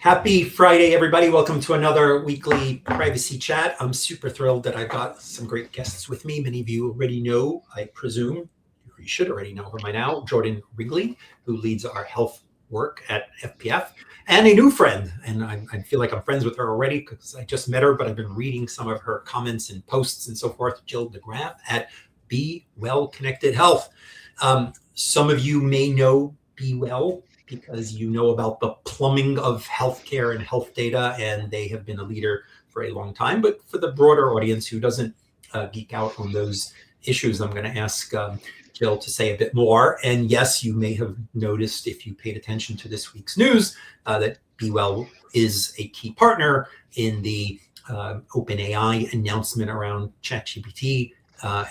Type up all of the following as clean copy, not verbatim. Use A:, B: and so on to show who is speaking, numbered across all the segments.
A: Happy Friday, everybody. Welcome to another weekly privacy chat. I'm super thrilled that I've got some great guests with me. Many of you already know, I presume, you should already know her by now, Jordan Wrigley, who leads our health work at FPF, and a new friend. And I feel like I'm friends with her already because I just met her, but I've been reading some of her comments and posts and so forth. Jill DeGraff at Be Well Connected Health. Some of you may know Be Well because you know about the plumbing of healthcare and health data, and they have been a leader for a long time. But for the broader audience who doesn't geek out on those issues, I'm going to ask Jill to say a bit more. And yes, you may have noticed if you paid attention to this week's news that Be Well is a key partner in the OpenAI announcement around ChatGPT.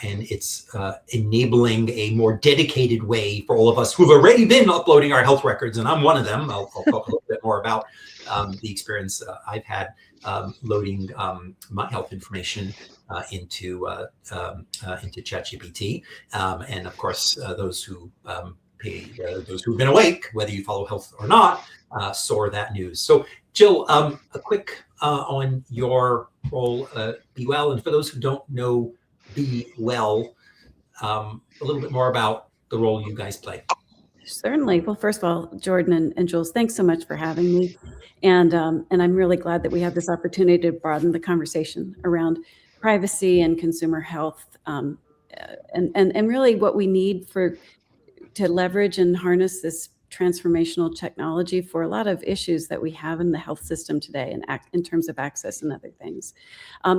A: And it's enabling a more dedicated way for all of us who've already been uploading our health records, and I'm one of them. I'll talk a little bit more about the experience I've had loading my health information into ChatGPT, and of course those who've been awake, whether you follow health or not, saw that news. So, Jill, a quick on your role, Be Well, and for those who don't know Be Well, a little bit more about the role you guys play.
B: Certainly. Well, first of all, Jordan and Jules, thanks so much for having me. And I'm really glad that we have this opportunity to broaden the conversation around privacy and consumer health, and really what we need to leverage and harness this transformational technology for a lot of issues that we have in the health system today and in terms of access and other things.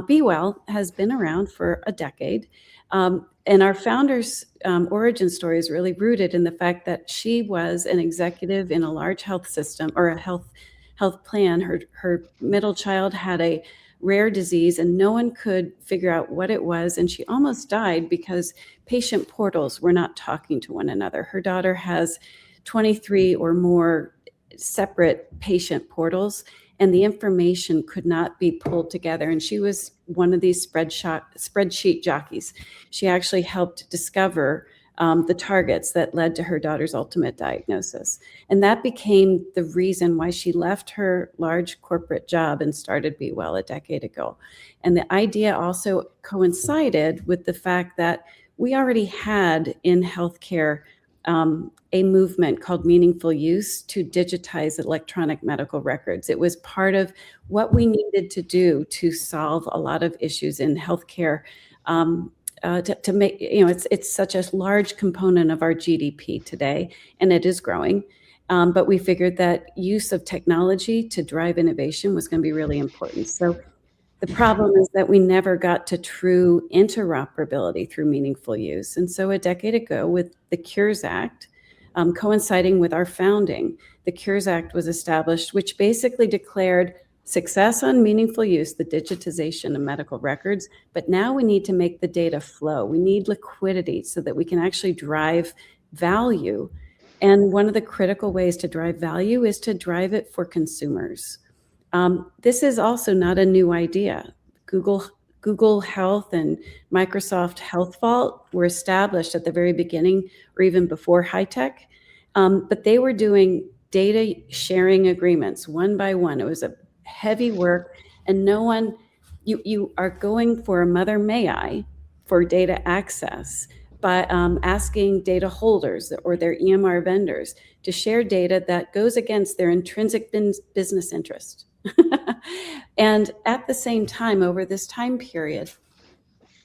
B: Be Well has been around for a decade. And our founder's origin story is really rooted in the fact that she was an executive in a large health system or a health plan. Her middle child had a rare disease and no one could figure out what it was. And she almost died because patient portals were not talking to one another. Her daughter has 23 or more separate patient portals, and the information could not be pulled together. And she was one of these spreadsheet jockeys. She actually helped discover the targets that led to her daughter's ultimate diagnosis. And that became the reason why she left her large corporate job and started Be Well a decade ago. And the idea also coincided with the fact that we already had in healthcare a movement called Meaningful Use to digitize electronic medical records. It was part of what we needed to do to solve a lot of issues in healthcare. To make, it's such a large component of our GDP today, and it is growing. But we figured that use of technology to drive innovation was going to be really important. So the problem is that we never got to true interoperability through meaningful use. And so a decade ago, with the Cures Act, coinciding with our founding, the Cures Act was established, which basically declared success on meaningful use, the digitization of medical records, but now we need to make the data flow. We need liquidity so that we can actually drive value. And one of the critical ways to drive value is to drive it for consumers. This is also not a new idea. Google Health and Microsoft Health Vault were established at the very beginning or even before high tech, but they were doing data sharing agreements one by one. It was a heavy work, and you are going for a mother may I for data access by asking data holders or their EMR vendors to share data that goes against their intrinsic business interest. And at the same time, over this time period,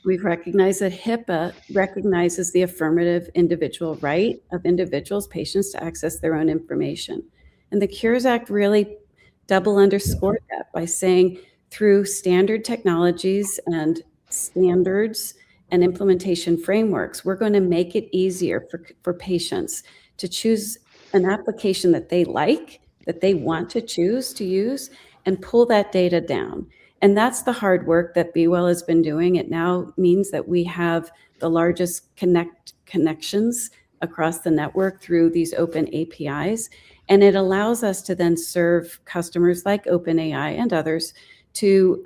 B: we've recognized that HIPAA recognizes the affirmative individual right of individuals, patients, to access their own information. And the Cures Act really double underscored that by saying through standard technologies and standards and implementation frameworks, we're going to make it easier for patients to choose an application that they like, that they want to choose to use, and pull that data down. And that's the hard work that Be Well has been doing. It now means that we have the largest connections across the network through these open APIs. And it allows us to then serve customers like OpenAI and others to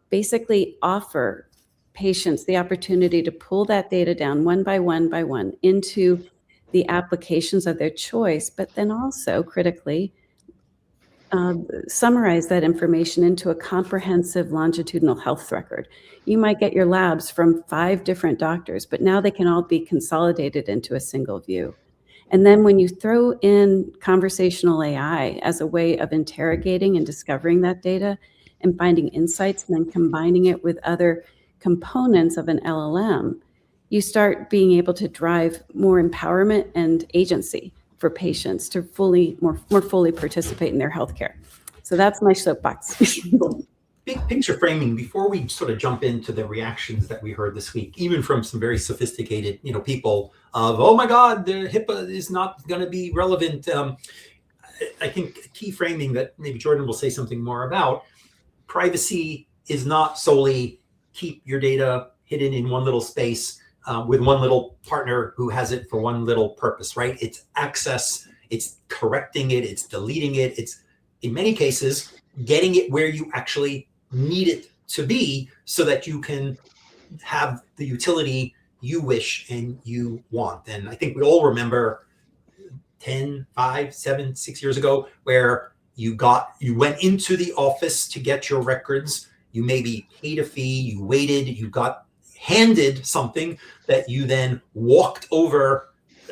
B: basically offer patients the opportunity to pull that data down one by one into the applications of their choice, but then also critically summarize that information into a comprehensive longitudinal health record. You might get your labs from 5 different doctors, but now they can all be consolidated into a single view. And then when you throw in conversational AI as a way of interrogating and discovering that data and finding insights and then combining it with other components of an LLM, you start being able to drive more empowerment and agency for patients to more fully participate in their healthcare. So that's my soapbox.
A: Big picture framing, before we sort of jump into the reactions that we heard this week, even from some very sophisticated, people of, oh my God, the HIPAA is not going to be relevant. I think key framing that maybe Jordan will say something more about, privacy is not solely keep your data hidden in one little space with one little partner who has it for one little purpose, right? It's access, it's correcting it, it's deleting it, it's in many cases getting it where you actually need it to be so that you can have the utility you wish and you want. And I think we all remember 10, 5, 7, 6 years ago where you went into the office to get your records, you maybe paid a fee, you waited, you got handed something that you then walked over,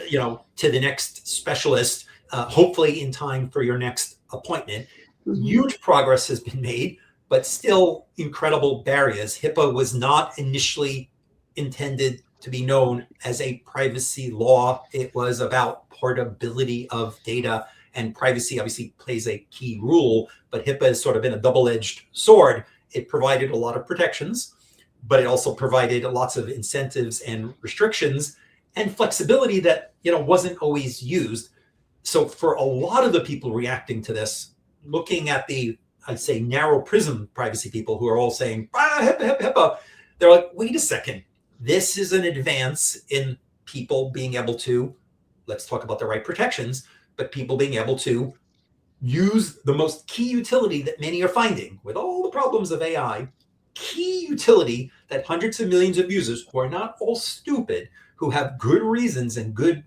A: to the next specialist, hopefully in time for your next appointment. Mm-hmm. Huge progress has been made, but still incredible barriers. HIPAA was not initially intended to be known as a privacy law. It was about portability of data, and privacy obviously plays a key role, but HIPAA has sort of been a double-edged sword. It provided a lot of protections, but it also provided lots of incentives and restrictions and flexibility that, wasn't always used. So for a lot of the people reacting to this, looking at the, I'd say, narrow prism privacy people who are all saying, HIPAA, they're like, wait a second, this is an advance in people being able to, let's talk about the right protections, but people being able to use the most key utility that many are finding with all the problems of AI, key utility that hundreds of millions of users who are not all stupid, who have good reasons and good,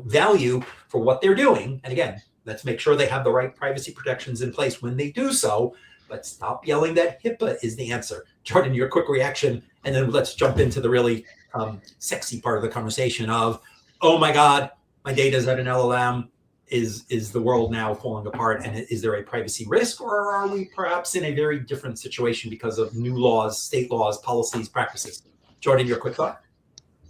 A: value for what they're doing. And again, let's make sure they have the right privacy protections in place when they do so, but stop yelling that HIPAA is the answer. Jordan, your quick reaction, and then let's jump into the really sexy part of the conversation of, oh my God, my data is at an LLM. Is the world now falling apart, and is there a privacy risk, or are we perhaps in a very different situation because of new laws, state laws, policies, practices? Jordan, your quick thought?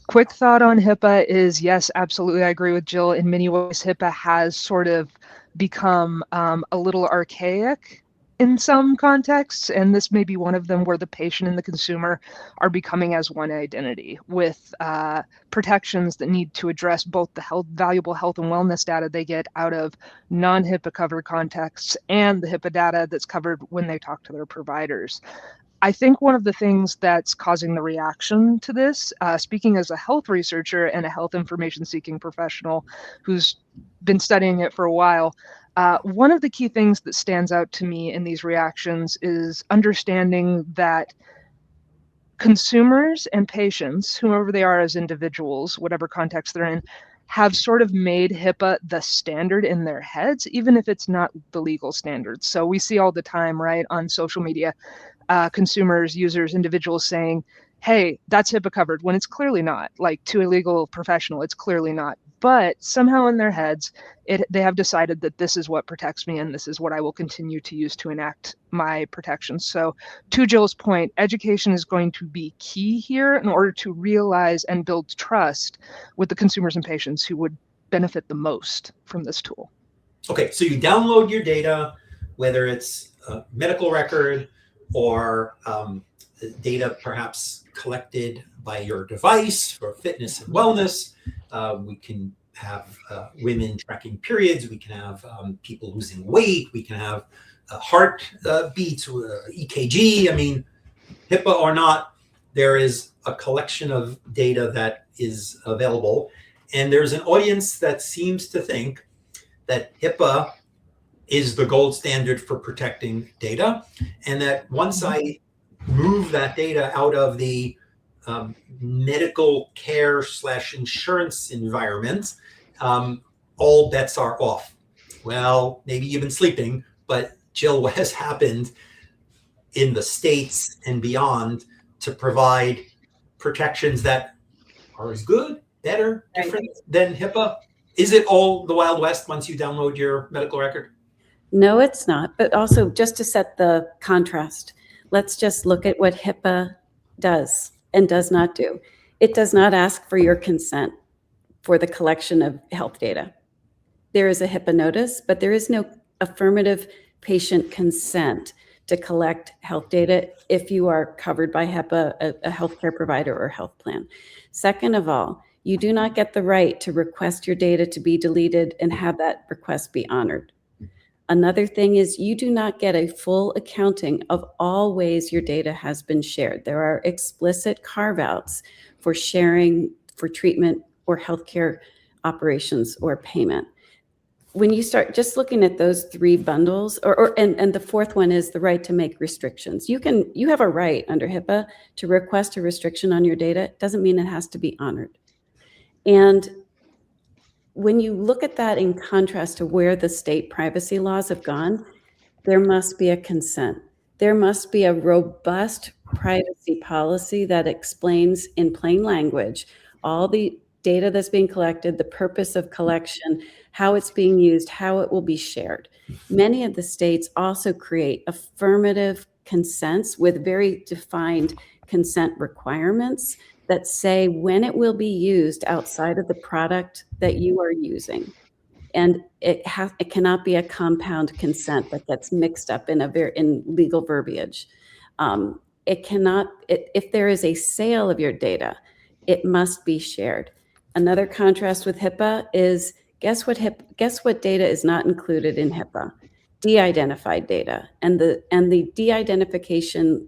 C: Quick thought on HIPAA is, yes, absolutely. I agree with Jill. In many ways, HIPAA has sort of become a little archaic in some contexts, and this may be one of them where the patient and the consumer are becoming as one identity with protections that need to address both the valuable health and wellness data they get out of non-HIPAA covered contexts and the HIPAA data that's covered when they talk to their providers. I think one of the things that's causing the reaction to this, speaking as a health researcher and a health information seeking professional who's been studying it for a while, one of the key things that stands out to me in these reactions is understanding that consumers and patients, whoever they are as individuals, whatever context they're in, have sort of made HIPAA the standard in their heads, even if it's not the legal standard. So we see all the time, right, on social media, consumers, users, individuals saying, hey, that's HIPAA covered, when it's clearly not. Like, to a legal professional, it's clearly not. But somehow in their heads, they have decided that this is what protects me and this is what I will continue to use to enact my protections. So to Jill's point, education is going to be key here in order to realize and build trust with the consumers and patients who would benefit the most from this tool.
A: Okay, so you download your data, whether it's a medical record or data perhaps collected by your device for fitness and wellness. We can have women tracking periods. We can have people losing weight. We can have heart beats, EKG. I mean, HIPAA or not, there is a collection of data that is available. And there's an audience that seems to think that HIPAA is the gold standard for protecting data, and that once I move that data out of the medical care / insurance environment, all bets are off. Well, maybe you've been sleeping, but Jill, what has happened in the States and beyond to provide protections that are as good, better, different than HIPAA? Is it all the Wild West once you download your medical record?
B: No, it's not. But also, just to set the contrast, let's just look at what HIPAA does and does not do. It does not ask for your consent for the collection of health data. There is a HIPAA notice, but there is no affirmative patient consent to collect health data if you are covered by HIPAA, a healthcare provider or health plan. Second of all, you do not get the right to request your data to be deleted and have that request be honored. Another thing is you do not get a full accounting of all ways your data has been shared. There are explicit carve-outs for sharing for treatment or healthcare operations or payment. When you start just looking at those three bundles, and the fourth one is the right to make restrictions. You have a right under HIPAA to request a restriction on your data. It doesn't mean it has to be honored. And when you look at that in contrast to where the state privacy laws have gone, there must be a consent. There must be a robust privacy policy that explains in plain language all the data that's being collected, the purpose of collection, how it's being used, how it will be shared. Many of the states also create affirmative consents with very defined consent requirements that say when it will be used outside of the product that you are using. And it cannot be a compound consent that gets mixed up in legal verbiage. If there is a sale of your data, it must be shared. Another contrast with HIPAA is guess what data is not included in HIPAA? De-identified data, and the de-identification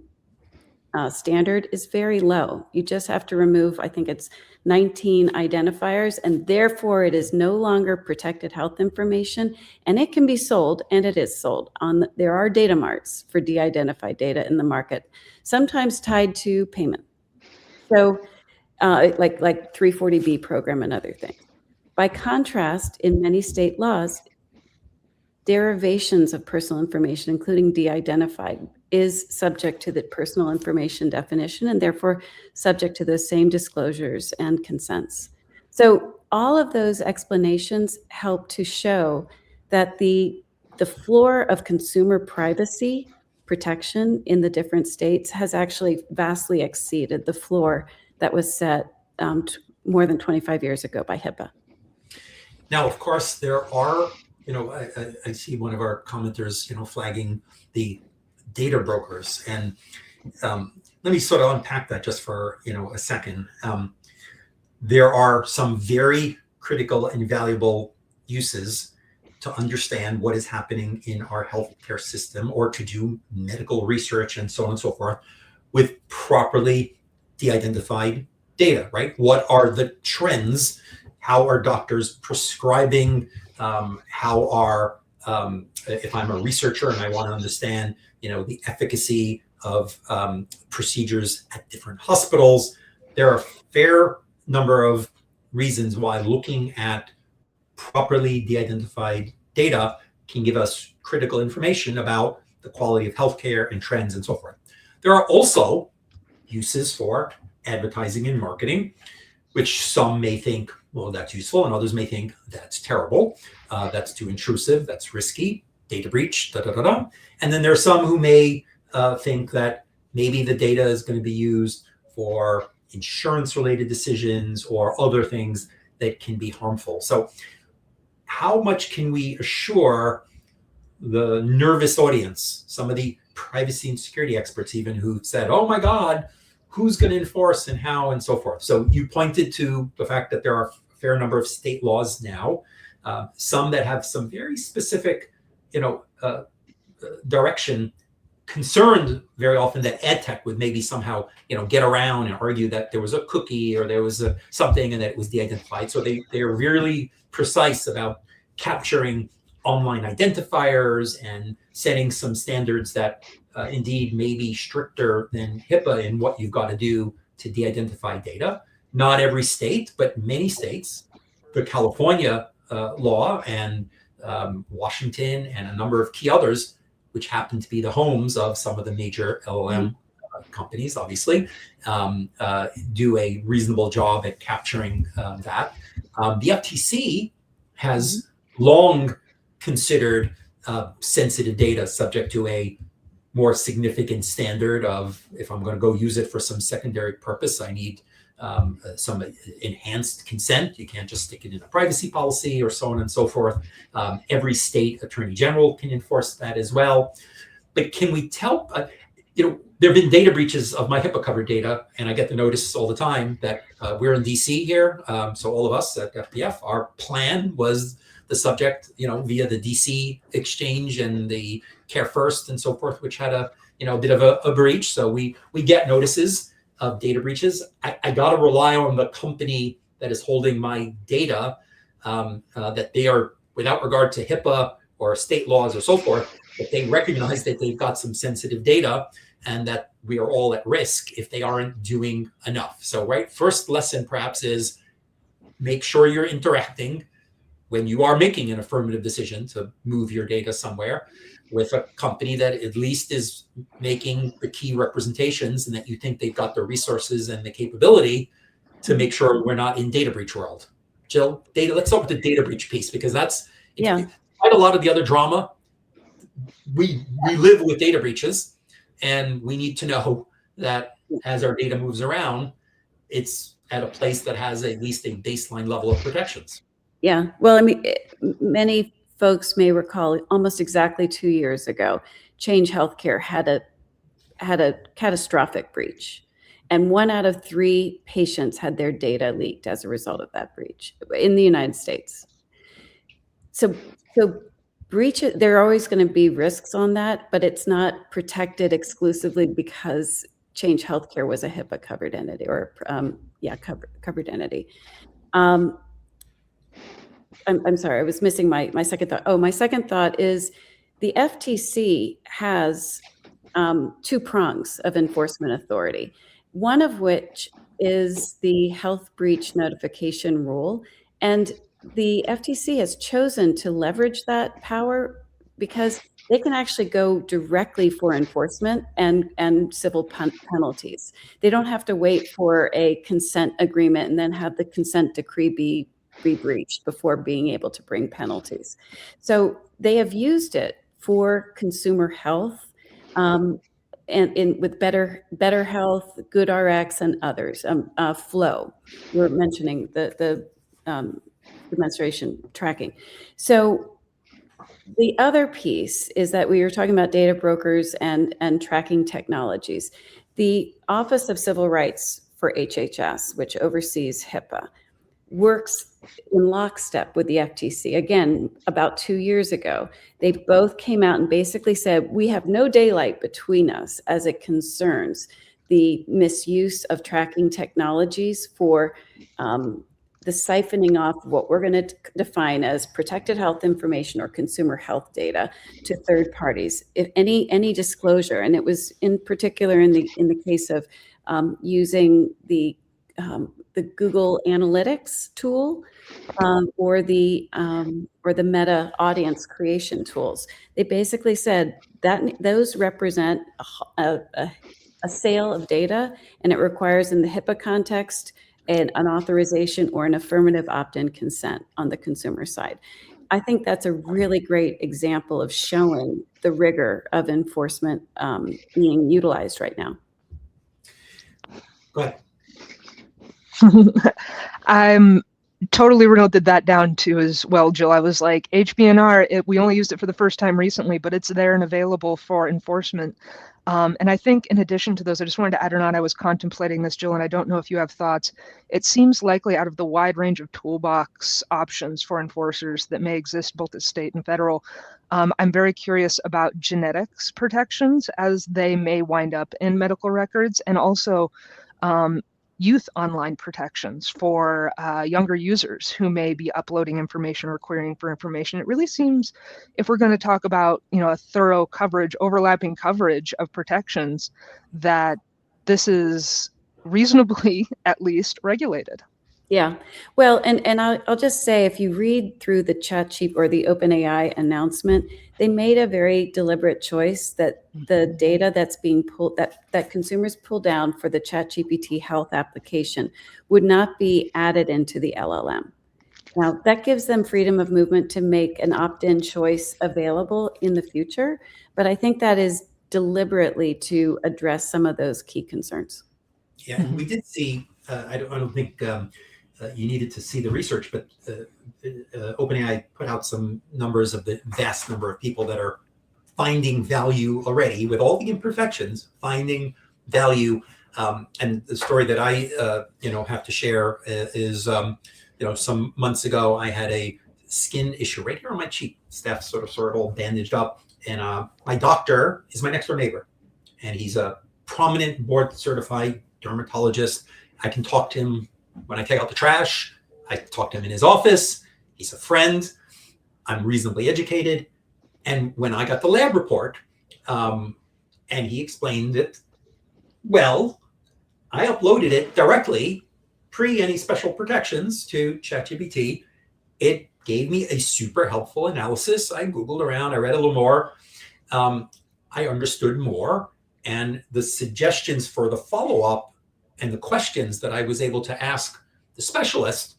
B: standard is very low. You just have to remove, I think it's 19 identifiers, and therefore it is no longer protected health information, and it can be sold, and it is sold. There are data marts for de-identified data in the market, sometimes tied to payment. So like 340B program and other things. By contrast, in many state laws, derivations of personal information, including de-identified, is subject to the personal information definition and therefore subject to those same disclosures and consents. So all of those explanations help to show that the floor of consumer privacy protection in the different states has actually vastly exceeded the floor that was set more than 25 years ago by HIPAA.
A: Now, of course, there are, I see one of our commenters, flagging the data brokers. And let me sort of unpack that just for, a second. There are some very critical and valuable uses to understand what is happening in our healthcare system or to do medical research and so on and so forth with properly de-identified data, right? What are the trends? How are doctors prescribing? How are, if I'm a researcher and I want to understand, the efficacy of procedures at different hospitals, there are a fair number of reasons why looking at properly de-identified data can give us critical information about the quality of healthcare and trends and so forth. There are also uses for advertising and marketing, which some may think, well, that's useful, and others may think that's terrible, that's too intrusive, that's risky, data breach, And then there are some who may think that maybe the data is going to be used for insurance-related decisions or other things that can be harmful. So how much can we assure the nervous audience, some of the privacy and security experts even who said, oh my God, who's going to enforce and how and so forth. So you pointed to the fact that there are a fair number of state laws now, some that have some very specific, direction, concerned very often that ed tech would maybe somehow, get around and argue that there was a cookie or there was something and that it was de-identified. So they're really precise about capturing online identifiers and setting some standards that indeed may be stricter than HIPAA in what you've got to do to de-identify data. Not every state, but many states, the California law and Washington, and a number of key others, which happen to be the homes of some of the major LLM companies, obviously, do a reasonable job at capturing that. The FTC has long considered sensitive data subject to a more significant standard of, if I'm going to go use it for some secondary purpose, I need some enhanced consent. You can't just stick it in a privacy policy or so on and so forth. Every state attorney general can enforce that as well. But can we tell, there have been data breaches of my HIPAA covered data, and I get the notice all the time that we're in DC here. So all of us at FPF, our plan was the subject, via the DC exchange and the Care First and so forth, which had a bit of a breach. So we get notices of data breaches. I got to rely on the company that is holding my data, that they are, without regard to HIPAA or state laws or so forth, that they recognize that they've got some sensitive data and that we are all at risk if they aren't doing enough. So, first lesson perhaps is make sure you're interacting when you are making an affirmative decision to move your data somewhere with a company that at least is making the key representations and that you think they've got the resources and the capability to make sure we're not in data breach world. Jill, let's start with the data breach piece, because that's quite a lot of the other drama. We live with data breaches, and we need to know that as our data moves around, it's at a place that has at least a baseline level of protections.
B: Yeah, well, many folks may recall almost exactly 2 years ago, Change Healthcare had a catastrophic breach, and 1 out of 3 patients had their data leaked as a result of that breach in the United States. So breach, there are always going to be risks on that, but it's not protected exclusively because Change Healthcare was a HIPAA covered entity or covered entity. I'm sorry, I was missing my second thought. Oh, my second thought is the FTC has 2 prongs of enforcement authority, one of which is the health breach notification rule. And the FTC has chosen to leverage that power because they can actually go directly for enforcement and civil penalties. They don't have to wait for a consent agreement and then have the consent decree be breached before being able to bring penalties. So they have used it for consumer health, and with Better Health, GoodRx, and others. Flow, you were mentioning the menstruation tracking. So the other piece is that we were talking about data brokers and tracking technologies. The Office of Civil Rights for HHS, which oversees HIPAA, works in lockstep with the FTC. Again, about 2 years ago, they both came out and basically said, we have no daylight between us as it concerns the misuse of tracking technologies for the siphoning off of what we're going to define as protected health information or consumer health data to third parties. If any disclosure, and it was in particular in the case of using the Google Analytics tool or the Meta audience creation tools. They basically said that those represent a sale of data, and it requires, in the HIPAA context, an authorization or an affirmative opt-in consent on the consumer side. I think that's a really great example of showing the rigor of enforcement being utilized right now.
A: Go ahead.
C: I'm totally noted that down too as well, Jill. I was like, HBNR, we only used it for the first time recently, but it's there and available for enforcement. And I think in addition to those, I just wanted to add or not, I was contemplating this, Jill, and I don't know if you have thoughts. It seems likely out of the wide range of toolbox options for enforcers that may exist both at state and federal, I'm very curious about genetics protections as they may wind up in medical records, and also youth online protections for younger users who may be uploading information or querying for information. It really seems, if we're going to talk about, a thorough coverage, overlapping coverage of protections, that this is reasonably at least regulated.
B: Yeah. Well, and I'll just say, if you read through the ChatGPT or the OpenAI announcement, they made a very deliberate choice that the data that's being pulled, that consumers pull down for the ChatGPT health application, would not be added into the LLM. Now, that gives them freedom of movement to make an opt-in choice available in the future, but I think that is deliberately to address some of those key concerns.
A: Yeah, and we did see. I don't think you needed to see the research, but OpenAI put out some numbers of the vast number of people that are finding value already, with all the imperfections, finding value. And the story that I have to share is some months ago I had a skin issue right here on my cheek, staph sort of all bandaged up, and my doctor is my next door neighbor, and he's a prominent board certified dermatologist. I can talk to him when I take out the trash. I talk to him in his office. He's a friend. I'm reasonably educated. And when I got the lab report, and he explained it, well, I uploaded it directly, pre any special protections, to ChatGPT. It gave me a super helpful analysis. I Googled around, I read a little more. I understood more. And the suggestions for the follow-up and the questions that I was able to ask the specialist,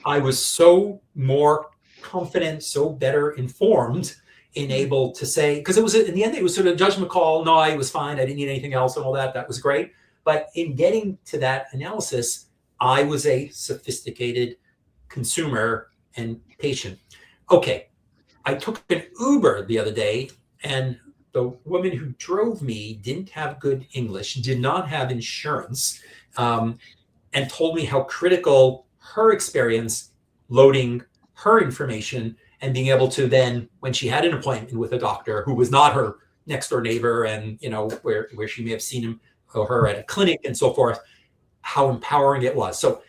A: I was so more confident, so better informed, and able to say, because it was, in the end, it was sort of a judgment call. No, I was fine. I didn't need anything else and all that. That was great. But in getting to that analysis, I was a sophisticated consumer and patient. Okay, I took an Uber the other day, and the woman who drove me didn't have good English, did not have insurance, and told me how critical her experience loading her information and being able to then, when she had an appointment with a doctor who was not her next door neighbor, and where she may have seen him or her at a clinic and so forth, how empowering it was. So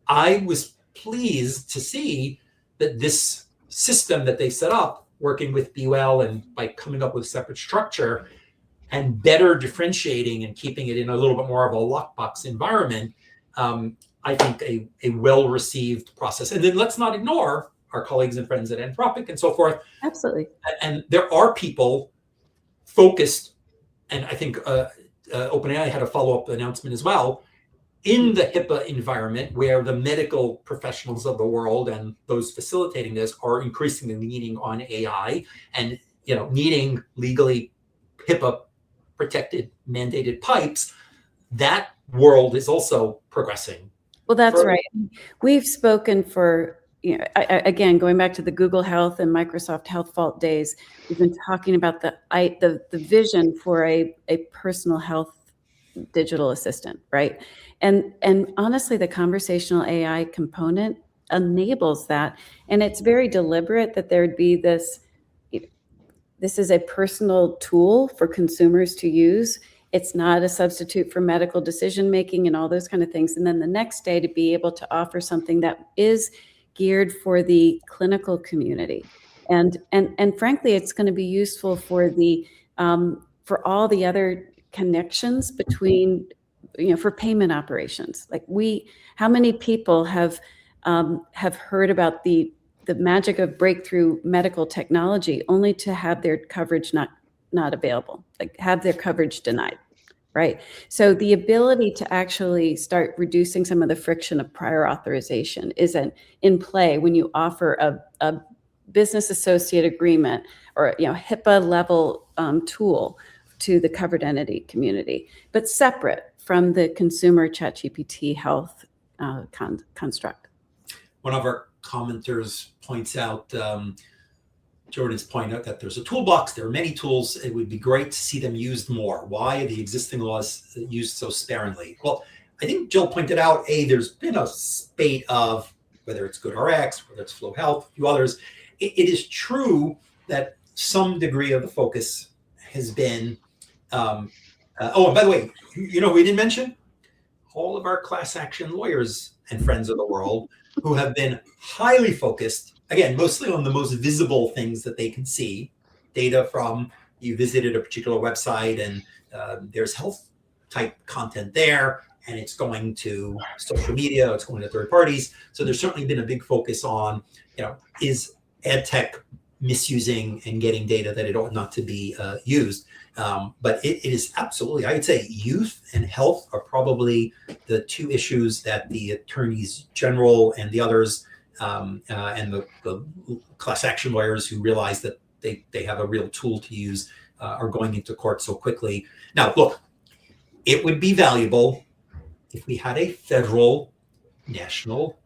A: I was pleased to see that this system that they set up, working with BeWell and by coming up with a separate structure and better differentiating and keeping it in a little bit more of a lockbox environment, I think a well-received process. And then let's not ignore our colleagues and friends at Anthropic and so forth.
B: Absolutely.
A: And there are people focused, and I think OpenAI had a follow-up announcement as well, in the HIPAA environment, where the medical professionals of the world and those facilitating this are increasingly leaning on AI and needing legally HIPAA protected mandated pipes. That world is also progressing.
B: Well, that's right. We've spoken for, again, going back to the Google Health and Microsoft Health Vault days, we've been talking about the vision for a personal health digital assistant, right? And honestly, the conversational AI component enables that. And it's very deliberate that there'd be this is a personal tool for consumers to use. It's not a substitute for medical decision-making and all those kind of things. And then the next day to be able to offer something that is geared for the clinical community. And frankly, it's going to be useful for for all the other connections between, for payment operations. Like how many people have heard about the magic of breakthrough medical technology only to have their coverage not available, like have their coverage denied, right? So the ability to actually start reducing some of the friction of prior authorization is in play when you offer a business associate agreement or HIPAA level tool to the covered entity community, but separate from the consumer ChatGPT health construct.
A: One of our commenters points out, Jordan's point out, that there's a toolbox. There are many tools. It would be great to see them used more. Why are the existing laws used so sparingly? Well, I think Jill pointed out, there's been a spate of, whether it's GoodRx, whether it's Flow Health, a few others. It is true that some degree of the focus has been, and by the way, we didn't mention all of our class action lawyers and friends of the world who have been highly focused, again, mostly on the most visible things that they can see, data from you visited a particular website and there's health type content there, and it's going to social media, it's going to third parties. So there's certainly been a big focus on, is ed tech misusing and getting data that it ought not to be used. But it is absolutely, I would say youth and health are probably the two issues that the attorneys general and the others and the class action lawyers who realize that they have a real tool to use are going into court so quickly. Now, look, it would be valuable if we had a federal national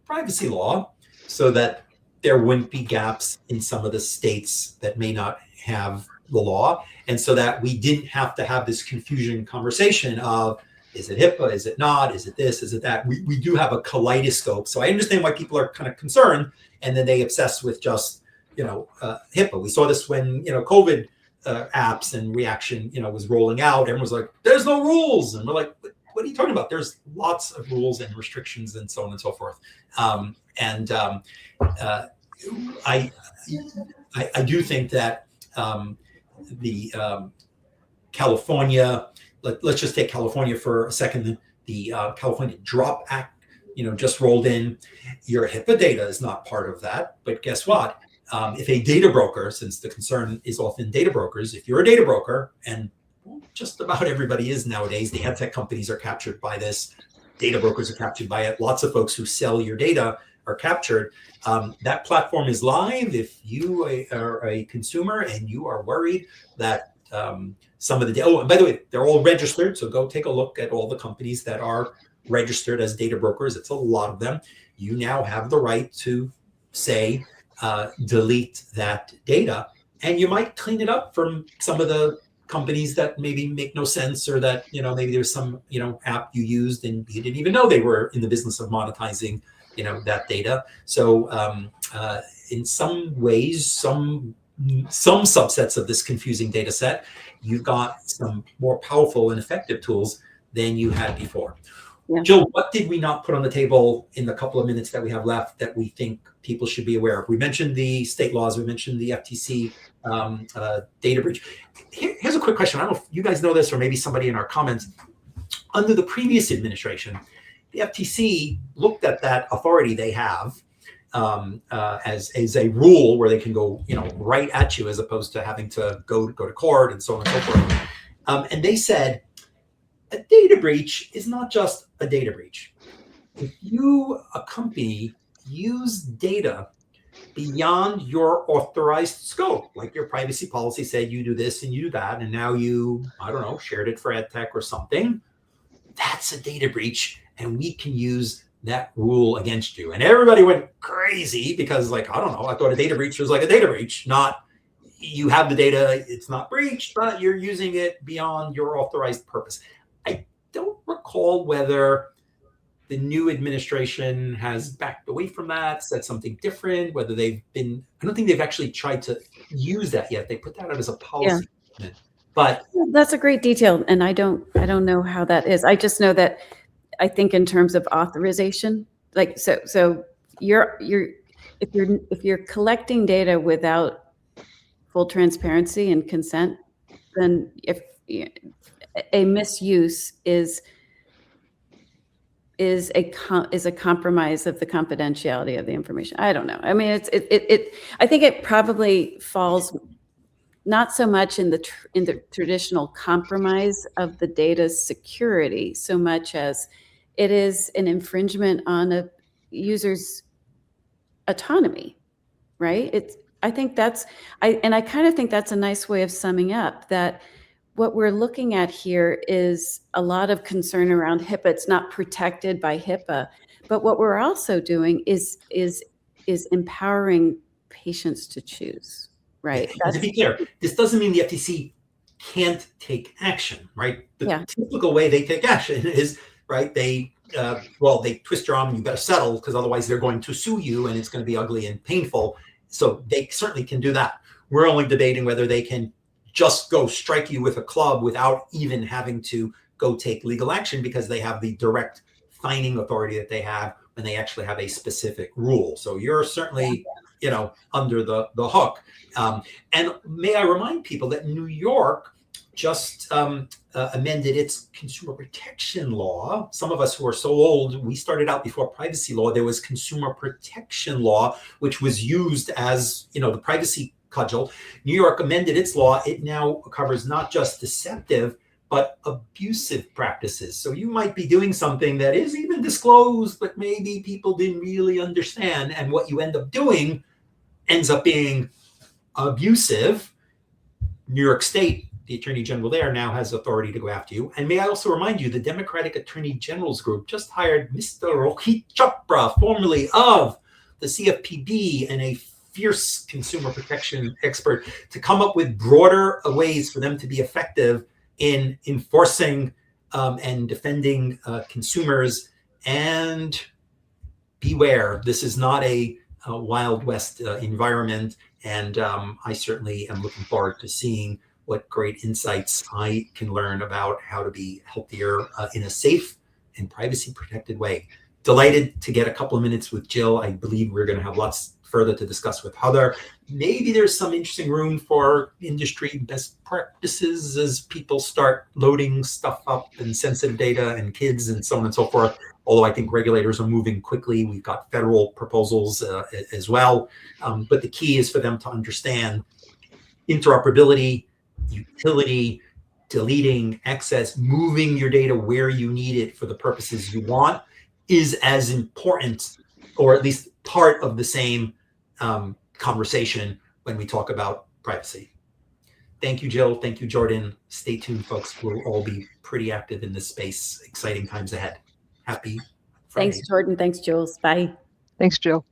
A: privacy law so that there wouldn't be gaps in some of the states that may not have the law, and so that we didn't have to have this confusion conversation of, is it HIPAA, is it not, is it this, is it that? We do have a kaleidoscope, so I understand why people are kind of concerned, and then they obsess with just, HIPAA. We saw this when, COVID apps and reaction, was rolling out. Everyone was like, there's no rules, and we're like, what are you talking about? There's lots of rules and restrictions and so on and so forth. I do think that the California, let's just take California for a second. The California DROP Act, just rolled in. Your HIPAA data is not part of that, but guess what? If a data broker, since the concern is often data brokers, if you're a data broker, and just about everybody is nowadays, the ad tech companies are captured by this, data brokers are captured by it, lots of folks who sell your data are captured. That platform is live. If you are a consumer and you are worried that some of the and by the way, they're all registered, so go take a look at all the companies that are registered as data brokers. It's a lot of them. You now have the right to say, delete that data, and you might clean it up from some of the companies that maybe make no sense, or that maybe there's some app you used and you didn't even know they were in the business of monetizing that data. So in some ways, some subsets of this confusing data set, you've got some more powerful and effective tools than you had before.
B: Yeah.
A: Jill, what did we not put on the table in the couple of minutes that we have left that we think people should be aware of? We mentioned the state laws. We mentioned the FTC data breach. Here's a quick question. I don't know if you guys know this, or maybe somebody in our comments. Under the previous administration, the FTC looked at that authority they have as a rule where they can go, right at you, as opposed to having to go to court and so on and so forth. And they said, a data breach is not just a data breach. If you, a company, use data beyond your authorized scope, like your privacy policy said you do this and you do that, and now you, I don't know, shared it for ed tech or something, that's a data breach, and we can use that rule against you. And everybody went crazy because, I don't know, I thought a data breach was like a data breach, not you have the data, it's not breached, but you're using it beyond your authorized purpose. I don't recall whether the new administration has backed away from that, said something different, whether they've been, I don't think they've actually tried to use that yet. They put that out as a policy. Yeah. But
B: that's a great detail. And I don't know how that is. I just know that I think in terms of authorization, so if you're collecting data without full transparency and consent, then if a misuse is a compromise of the confidentiality of the information. I don't know. I mean, I think it probably falls not so much in the traditional compromise of the data's security, so much as it is an infringement on a user's autonomy, right? I kind of think that's a nice way of summing up that what we're looking at here is a lot of concern around HIPAA. It's not protected by HIPAA, but what we're also doing is empowering patients to choose, right?
A: To be clear, this doesn't mean the FTC can't take action, right? The typical way they take action is, right, they twist your arm and you better settle, because otherwise they're going to sue you and it's going to be ugly and painful. So they certainly can do that. We're only debating whether they can just go strike you with a club without even having to go take legal action, because they have the direct fining authority that they have when they actually have a specific rule. So you're certainly, under the hook. And may I remind people that New York just amended its consumer protection law. Some of us who are so old, we started out before privacy law. There was consumer protection law, which was used as, the privacy cudgel. New York amended its law. It now covers not just deceptive, but abusive practices. So you might be doing something that is even disclosed, but maybe people didn't really understand. And what you end up doing ends up being abusive. New York State, the Attorney General there now has authority to go after you. And may I also remind you, the Democratic Attorney General's Group just hired Mr. Rohit Chopra, formerly of the CFPB and a fierce consumer protection expert, to come up with broader ways for them to be effective in enforcing and defending consumers. And beware, this is not a Wild West environment. And I certainly am looking forward to seeing what great insights I can learn about how to be healthier in a safe and privacy protected way. Delighted to get a couple of minutes with Jill. I believe we're going to have lots further to discuss with Heather. Maybe there's some interesting room for industry best practices as people start loading stuff up and sensitive data and kids and so on and so forth. Although I think regulators are moving quickly. We've got federal proposals as well. But the key is for them to understand interoperability, utility, deleting, access, moving your data where you need it for the purposes you want is as important, or at least part of the same conversation when we talk about privacy. Thank you, Jill. Thank you, Jordan. Stay tuned, folks. We'll all be pretty active in this space. Exciting times ahead. Happy Friday.
B: Thanks, Jordan. Thanks, Jules. Bye.
C: Thanks, Jill.